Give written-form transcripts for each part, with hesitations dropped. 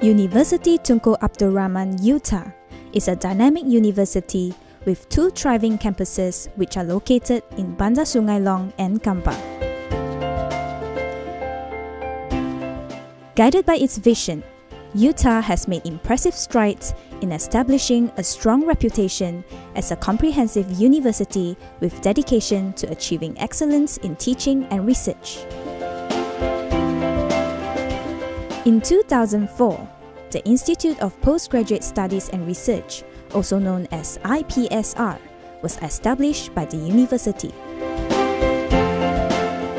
University Tunku Abdul Rahman UTAR is a dynamic university with 2 thriving campuses which are located in Bandar Sungai Long and Kampar. Guided by its vision, UTAR has made impressive strides in establishing a strong reputation as a comprehensive university with dedication to achieving excellence in teaching and research. In 2004, the Institute of Postgraduate Studies and Research, also known as IPSR, was established by the university.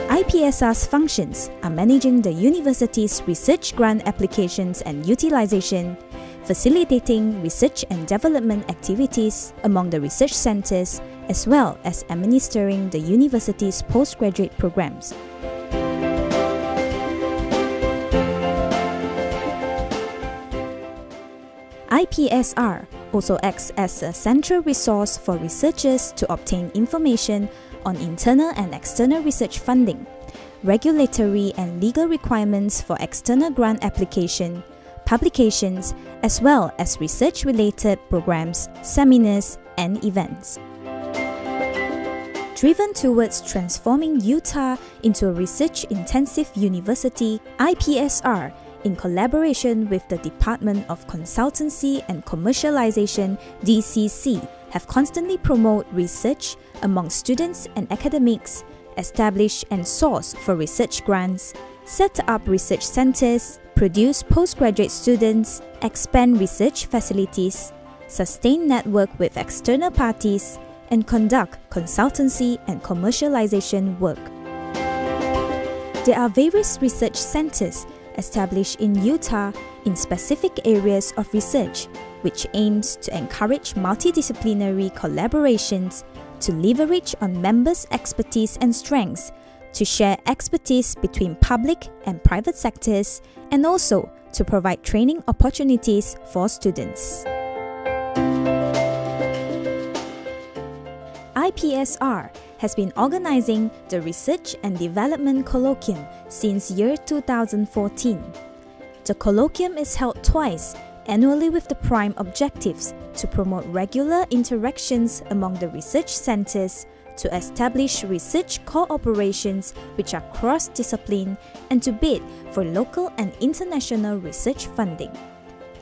IPSR's functions are managing the university's research grant applications and utilization, facilitating research and development activities among the research centers, as well as administering the university's postgraduate programs. IPSR also acts as a central resource for researchers to obtain information on internal and external research funding, regulatory and legal requirements for external grant application, publications, as well as research-related programs, seminars, and events. Driven towards transforming UTAR into a research-intensive university, IPSR, in collaboration with the Department of Consultancy and Commercialization (DCC), have constantly promoted research among students and academics, established and sourced for research grants, set up research centers, produce postgraduate students, expand research facilities, sustain network with external parties, and conduct consultancy and commercialization work. There are various research centers established in UTAR in specific areas of research, which aims to encourage multidisciplinary collaborations, to leverage on members' expertise and strengths, to share expertise between public and private sectors, and also to provide training opportunities for students. IPSR has been organizing the Research and Development Colloquium since year 2014. The colloquium is held twice annually with the prime objectives to promote regular interactions among the research centers, to establish research cooperations which are cross-discipline, and to bid for local and international research funding.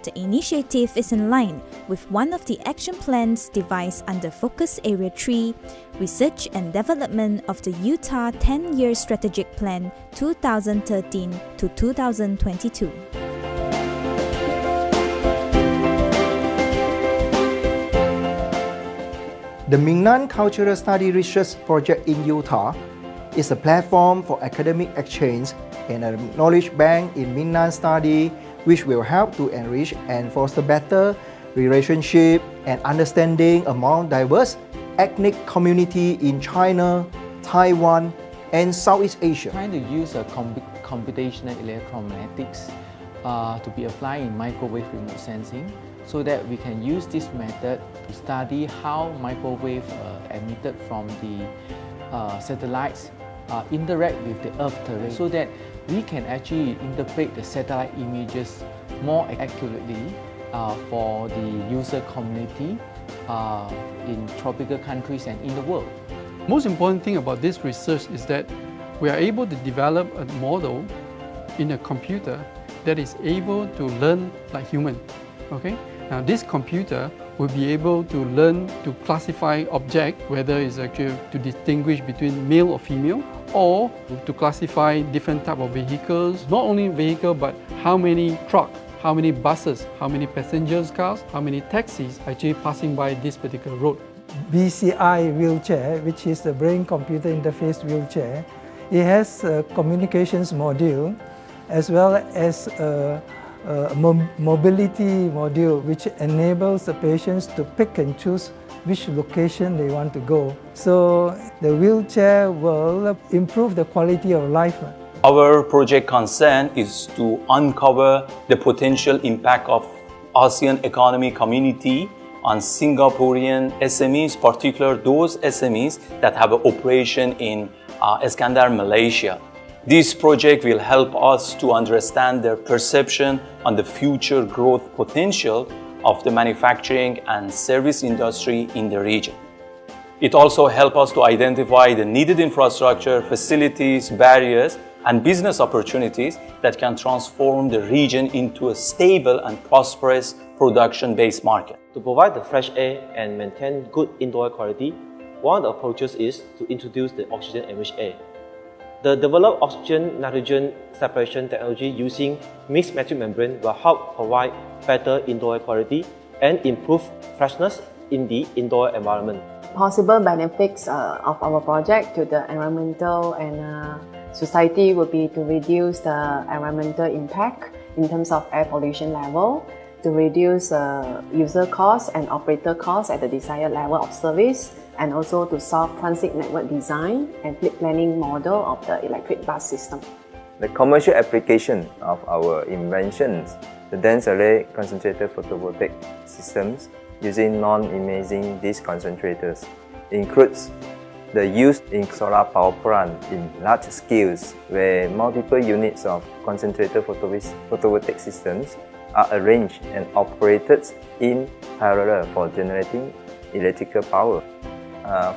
The initiative is in line with one of the action plans devised under Focus Area 3, Research and Development of the UTAR 10-Year Strategic Plan 2013 to 2022. The Minnan Cultural Study Research Project in UTAR is a platform for academic exchange and a knowledge bank in Minnan study, which will help to enrich and foster better relationship and understanding among diverse ethnic community in China, Taiwan, and Southeast Asia. Trying to use a computational electromagnetics to be applied in microwave remote sensing, so that we can use this method to study how microwave emitted from the satellites interact with the Earth terrain, so that we can actually interpret the satellite images more accurately for the user community in tropical countries and in the world. Most important thing about this research is that we are able to develop a model in a computer that is able to learn like human. Okay? Now this computer will be able to learn to classify object, whether it's actually to distinguish between male or female, or to classify different type of vehicles. Not only vehicle, but how many trucks, how many buses, how many passengers cars, how many taxis actually passing by this particular road. BCI wheelchair, which is the brain-computer interface wheelchair, it has a communications module as well as a mobility module, which enables the patients to pick and choose which location they want to go. So the wheelchair will improve the quality of life. Our project concern is to uncover the potential impact of ASEAN economic community on Singaporean SMEs, particularly those SMEs that have an operation in Iskandar, Malaysia. This project will help us to understand their perception on the future growth potential of the manufacturing and service industry in the region. It also helps us to identify the needed infrastructure, facilities, barriers, and business opportunities that can transform the region into a stable and prosperous production-based market. To provide the fresh air and maintain good indoor air quality, one of the approaches is to introduce the oxygen-enriched air. The developed oxygen-nitrogen separation technology using mixed matrix membrane will help provide better indoor air quality and improve freshness in the indoor environment. Possible benefits of our project to the environmental and society would be to reduce the environmental impact in terms of air pollution level, to reduce user costs and operator costs at the desired level of service, and also to solve transit network design and fleet planning model of the electric bus system. The commercial application of our inventions, the dense array concentrator photovoltaic systems using non-imaging disk concentrators, includes the use in solar power plant in large scales where multiple units of concentrator photovoltaic systems are arranged and operated in parallel for generating electrical power.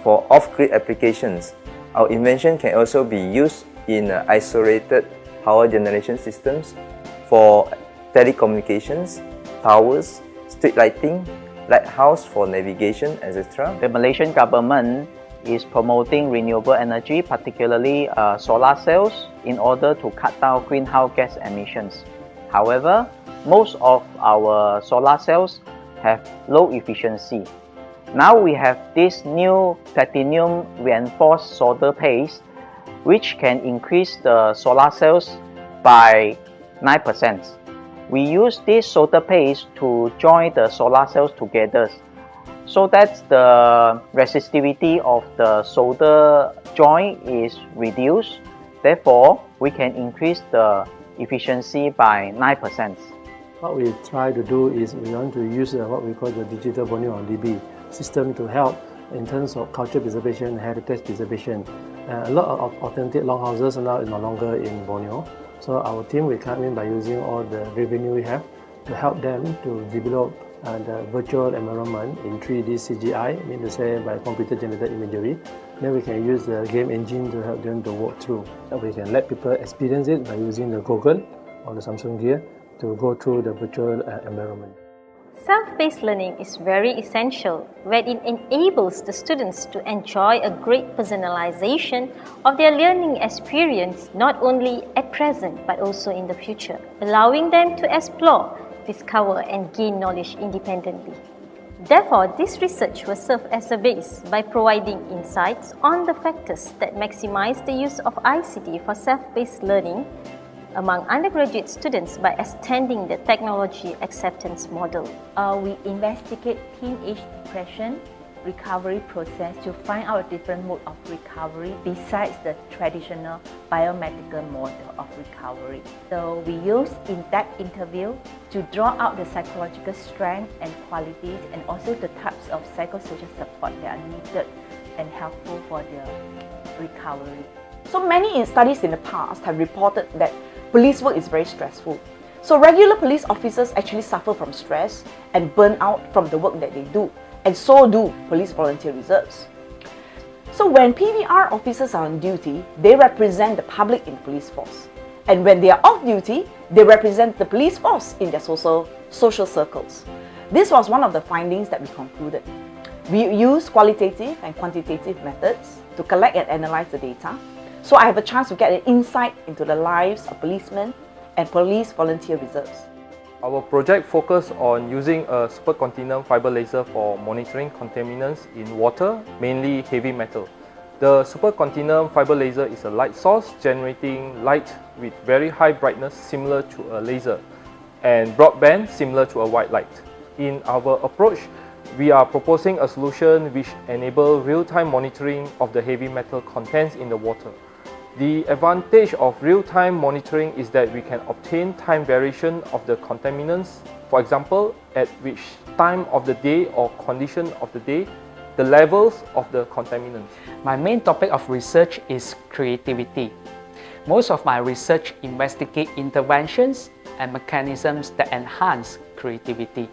For off-grid applications, our invention can also be used in isolated power generation systems for telecommunications, towers, street lighting, lighthouse for navigation, etc. The Malaysian government is promoting renewable energy, particularly solar cells, in order to cut down greenhouse gas emissions. However, most of our solar cells have low efficiency. Now we have this new platinum reinforced solder paste, which can increase the solar cells by 9%. We use this solder paste to join the solar cells together, so that the resistivity of the solder joint is reduced. Therefore, we can increase the efficiency by 9%. What we try to do is we want to use what we call the digital Borneo on DB system to help in terms of culture preservation, heritage preservation. A lot of authentic longhouses are now no longer in Borneo. So our team will come in by using all the revenue we have to help them to develop the virtual environment in 3D CGI, mean to say by computer generated imagery. Then we can use the game engine to help them to walk through. We can let people experience it by using the Google or the Samsung Gear to go through the virtual environment. Self-paced learning is very essential, where it enables the students to enjoy a great personalization of their learning experience, not only at present but also in the future, allowing them to explore, discover and gain knowledge independently. Therefore, this research will serve as a base by providing insights on the factors that maximize the use of ICT for self-paced learning among undergraduate students by extending the technology acceptance model. We investigate teenage depression recovery process to find out different mode of recovery besides the traditional biomedical model of recovery. So we use in-depth interview to draw out the psychological strength and qualities and also the types of psychosocial support that are needed and helpful for their recovery. So many studies in the past have reported that police work is very stressful. So regular police officers actually suffer from stress and burn out from the work that they do, and so do police volunteer reserves. So when PVR officers are on duty, they represent the public in the police force. And when they are off duty, they represent the police force in their social circles. This was one of the findings that we concluded. We use qualitative and quantitative methods to collect and analyze the data. So I have a chance to get an insight into the lives of policemen and police volunteer reserves. Our project focused on using a supercontinuum fiber laser for monitoring contaminants in water, mainly heavy metal. The supercontinuum fiber laser is a light source generating light with very high brightness similar to a laser and broadband similar to a white light. In our approach, we are proposing a solution which enables real-time monitoring of the heavy metal contents in the water. The advantage of real-time monitoring is that we can obtain time variation of the contaminants, for example, at which time of the day or condition of the day, the levels of the contaminants. My main topic of research is creativity. Most of my research investigate interventions and mechanisms that enhance creativity.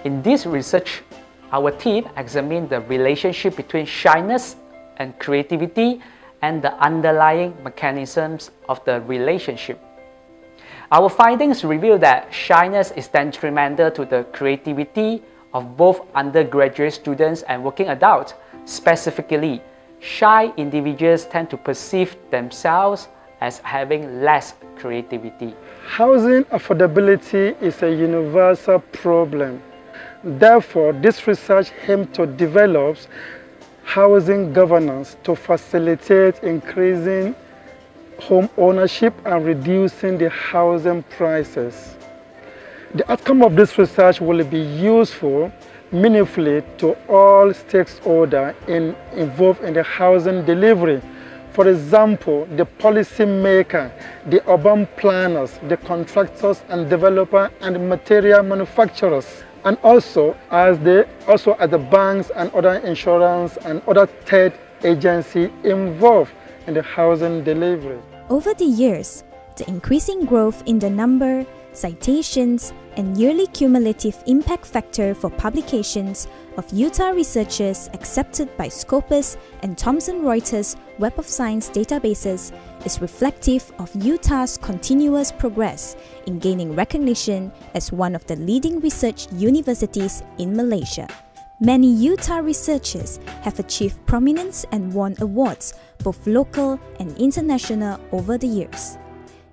In this research, our team examined the relationship between shyness and creativity and the underlying mechanisms of the relationship. Our findings reveal that shyness is detrimental to the creativity of both undergraduate students and working adults. Specifically, shy individuals tend to perceive themselves as having less creativity. Housing affordability is a universal problem. Therefore, this research aims to develop housing governance to facilitate increasing home ownership and reducing the housing prices. The outcome of this research will be useful meaningfully to all stakeholders involved in the housing delivery. For example, the policymaker, the urban planners, the contractors and developers and material manufacturers, and also as the banks and other insurance and other third agencies involved in the housing delivery. Over the years, the increasing growth in the number, citations, and yearly cumulative impact factor for publications of UTAR researchers accepted by Scopus and Thomson Reuters Web of Science databases is reflective of UTAR's continuous progress in gaining recognition as one of the leading research universities in Malaysia. Many UTAR researchers have achieved prominence and won awards, both local and international, over the years.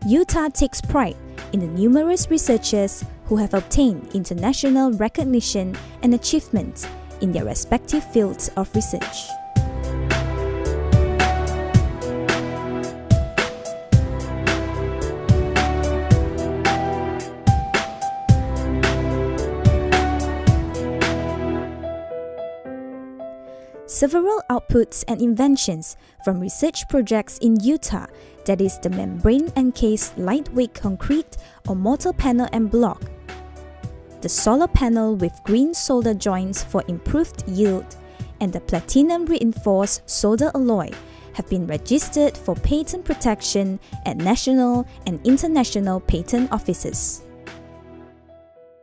UTAR takes pride in the numerous researchers who have obtained international recognition and achievements in their respective fields of research. Several outputs and inventions from research projects in UTAR, that is the membrane-encased lightweight concrete or mortar panel and block, the solar panel with green solder joints for improved yield, and the platinum-reinforced solder alloy have been registered for patent protection at national and international patent offices.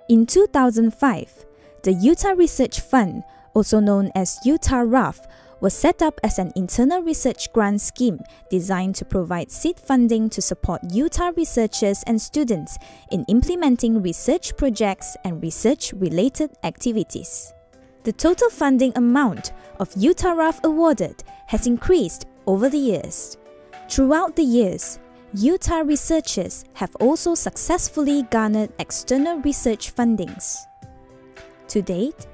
In 2005, the UTAR Research Fund, also known as UTAR-RAF, was set up as an internal research grant scheme designed to provide seed funding to support UTAR researchers and students in implementing research projects and research-related activities. The total funding amount of UTAR-RAF awarded has increased over the years. Throughout the years, UTAR researchers have also successfully garnered external research fundings. To date,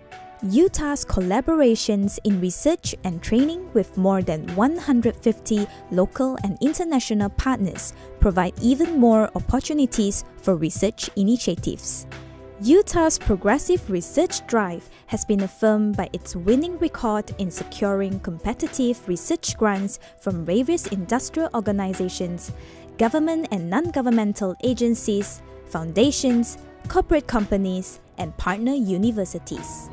UTAR's collaborations in research and training with more than 150 local and international partners provide even more opportunities for research initiatives. UTAR's progressive research drive has been affirmed by its winning record in securing competitive research grants from various industrial organizations, government and non-governmental agencies, foundations, corporate companies, and partner universities.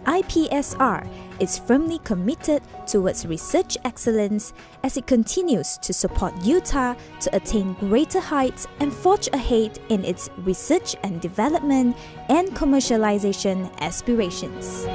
IPSR is firmly committed towards research excellence as it continues to support UTAR to attain greater heights and forge ahead in its research and development and commercialization aspirations.